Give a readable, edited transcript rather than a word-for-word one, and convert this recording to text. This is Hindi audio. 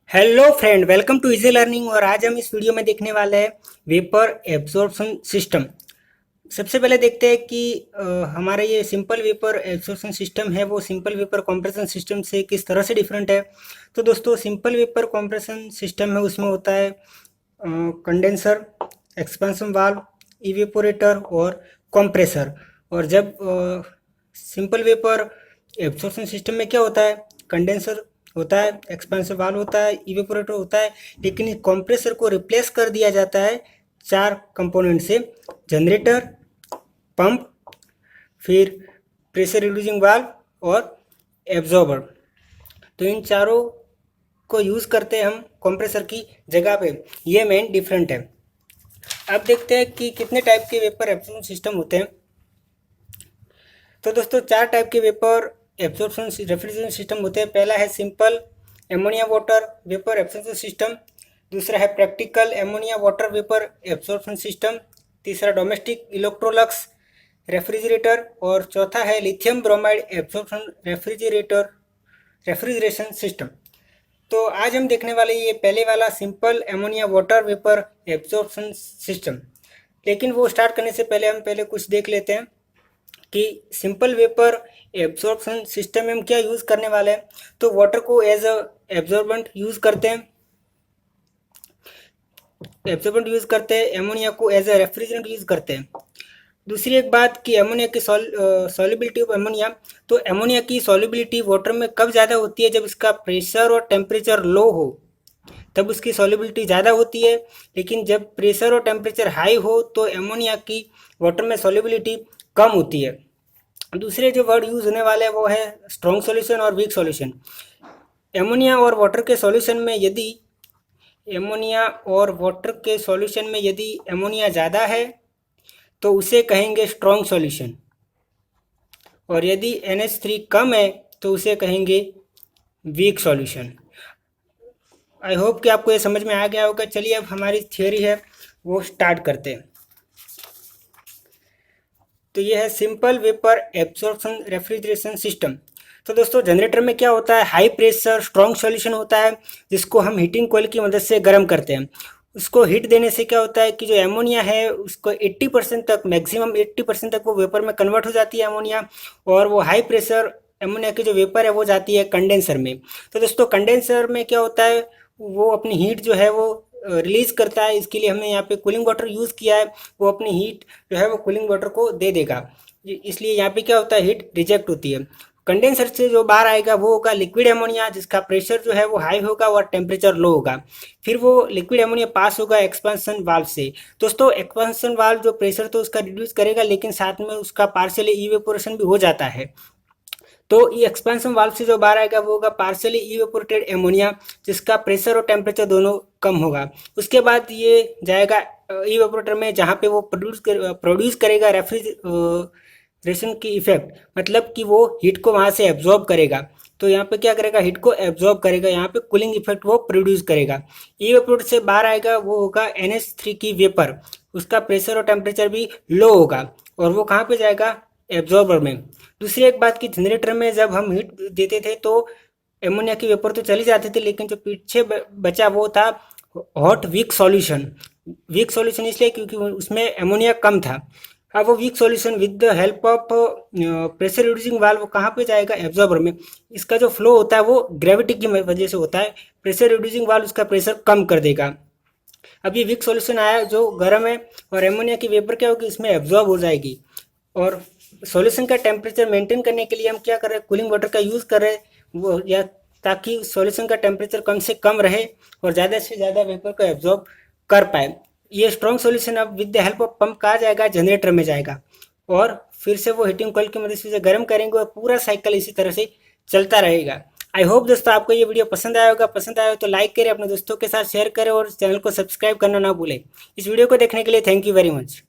Hello friend, welcome to easy learning. और आज हम इस वीडियो में देखने वाले हैं वेपर एब्जॉर्प्शन सिस्टम। सबसे पहले देखते हैं कि हमारा ये सिंपल वेपर एब्जॉर्प्शन सिस्टम है वो सिंपल वेपर कंप्रेशन सिस्टम से किस तरह से डिफरेंट है। तो दोस्तों, सिंपल वेपर कंप्रेशन सिस्टम है उसमें होता है कंडेंसर, एक्सपेंशन वाल्व, इवेपोरेटर और कंप्रेसर। और जब सिंपल वेपर एब्जॉर्प्शन सिस्टम में क्या होता है, कंडेंसर होता है, एक्सपेंशन वाल्व होता है, इवेपोरेटर होता है, लेकिन इस कंप्रेसर को रिप्लेस कर दिया जाता है चार कंपोनेंट से: जनरेटर, पंप, फिर प्रेशर रिड्यूसिंग वाल्व और एब्जॉर्बर। तो इन चारों को यूज़ करते हैं हम कंप्रेसर की जगह पे। ये मेन डिफरेंट है। अब देखते हैं कि कितने टाइप के वेपर एब्जॉर्प्शन सिस्टम होते हैं। तो दोस्तों, चार टाइप के वेपर एब्जॉर्प्शन रेफ्रिजरेशन सिस्टम होते हैं। पहला है simple ammonia water vapour absorption system, दूसरा है practical ammonia water vapour absorption system, तीसरा डोमेस्टिक इलेक्ट्रोलक्स रेफ्रिजरेटर और चौथा है lithium bromide absorption refrigeration system. तो आज हम देखने वाले ये पहले वाला simple ammonia water vapour absorption system. लेकिन वो स्टार्ट करने से पहले हम कुछ देख लेते हैं कि सिंपल वेपर एब्जॉर्प्शन सिस्टम में हम क्या यूज़ करने वाले हैं। तो वाटर को एज अ एब्जॉर्बेंट यूज़ करते हैं, एमोनिया को एज अ रेफ्रिजरेंट यूज़ करते हैं। दूसरी एक बात कि एमोनिया की सॉल्युबिलिटी ऑफ एमोनिया। तो एमोनिया की सॉल्युबिलिटी वाटर में कब ज़्यादा होती है, जब इसका प्रेशर और टेम्परेचर लो हो तब उसकी सॉल्युबिलिटी ज़्यादा होती है। लेकिन जब प्रेशर और टेम्परेचर हाई हो तो एमोनिया की वाटर में सॉल्युबिलिटी कम होती है। दूसरे जो वर्ड यूज़ होने वाले हैं वो है स्ट्रॉन्ग सॉल्यूशन और वीक सॉल्यूशन। एमोनिया और वाटर के सॉल्यूशन में यदि एमोनिया ज़्यादा है तो उसे कहेंगे स्ट्रॉन्ग सॉल्यूशन, और यदि NH3 कम है तो उसे कहेंगे वीक सॉल्यूशन। आई होप कि आपको ये समझ में आ गया होगा। चलिए अब हमारी थियोरी है वो स्टार्ट करते हैं। तो ये है simple vapour absorption refrigeration system. तो दोस्तों, जनरेटर में क्या होता है, हाई प्रेशर स्ट्रॉन्ग सॉल्यूशन होता है जिसको हम हीटिंग कोयल की मदद से गर्म करते हैं। उसको हीट देने से क्या होता है कि जो एमोनिया है उसको 80% तक, मैक्सिमम 80% तक वो वेपर में कन्वर्ट हो जाती है एमोनिया। और वो हाई प्रेशर एमोनिया की जो वेपर है वो जाती है कंडेंसर में। तो दोस्तों, कंडेंसर में क्या होता है, वो अपनी हीट जो है वो रिलीज करता है। इसके लिए हमने यहाँ पे कूलिंग वाटर यूज़ किया है। वो अपनी हीट जो है वो कूलिंग वाटर को दे देगा, इसलिए यहाँ पे क्या होता है, हीट रिजेक्ट होती है। कंडेंसर से जो बाहर आएगा वो होगा लिक्विड एमोनिया, जिसका प्रेशर जो है वो हाई होगा और टेम्परेचर लो होगा। फिर वो लिक्विड एमोनिया पास होगा एक्सपेंशन वाल्व से। दोस्तों, एक्सपेंशन वाल्व जो प्रेशर तो उसका रिड्यूस करेगा, लेकिन साथ में उसका पार्शियली इवेपोरेशन भी हो जाता है। तो ये एक्सपेंशन वाल्व से जो बाहर आएगा वो होगा पार्शियली इवेपोरेटेड एमोनिया, जिसका प्रेशर और टेम्परेचर दोनों कम होगा। उसके बाद ये जाएगा इवेपोरेटर में, जहाँ पे वो प्रोड्यूस करेगा रेफ्रिजरेशन की इफेक्ट, मतलब कि वो हीट को वहाँ से एब्जॉर्ब करेगा। तो यहाँ पे क्या करेगा, हीट को एब्जॉर्ब करेगा, यहाँ पे कूलिंग इफेक्ट वो प्रोड्यूस करेगा। इवेपोरेटर से बाहर आएगा वो होगा NH3 की वेपर, उसका प्रेशर और टेम्परेचर भी लो होगा, और वो कहाँ पे जाएगा, एब्जॉर्बर में। दूसरी एक बात कि जनरेटर में जब हम हीट देते थे तो एमोनिया की वेपर तो चली जाती थी, लेकिन जो पीछे बचा वो था hot weak solution. Weak solution इसलिए क्योंकि उसमें एमोनिया कम था। अब वो weak solution with the help of pressure reducing valve कहाँ पे जाएगा, एब्जॉर्बर में। इसका जो फ्लो होता है वो ग्रेविटी की वजह से होता है। प्रेशर रिड्यूसिंग वाल्व उसका प्रेशर कम कर देगा। अब ये वीक सॉल्यूशन आया जो गर्म है, और एमोनिया की वेपर क्या होगी, इसमें एब्जॉर्ब हो जाएगी। और सॉल्यूशन का टेम्परेचर मेंटेन करने के लिए हम क्या कर रहे हैं, कूलिंग वाटर का यूज़ कर रहे हैं वो, या ताकि सॉल्यूशन का टेम्परेचर कम से कम रहे और ज़्यादा से ज़्यादा वेपर को एब्जॉर्ब कर पाए। ये स्ट्रॉन्ग सॉल्यूशन अब with the help of pump कहाँ जाएगा, जनरेटर में जाएगा, और फिर से वो हीटिंग कॉइल की मदद से उसे गर्म करेंगे, और पूरा साइकिल इसी तरह से चलता रहेगा। आई होप दोस्तों आपको ये वीडियो पसंद आया होगा। पसंद आया हो तो लाइक करें, अपने दोस्तों के साथ शेयर करें और चैनल को सब्सक्राइब करना ना भूलें। इस वीडियो को देखने के लिए थैंक यू वेरी मच।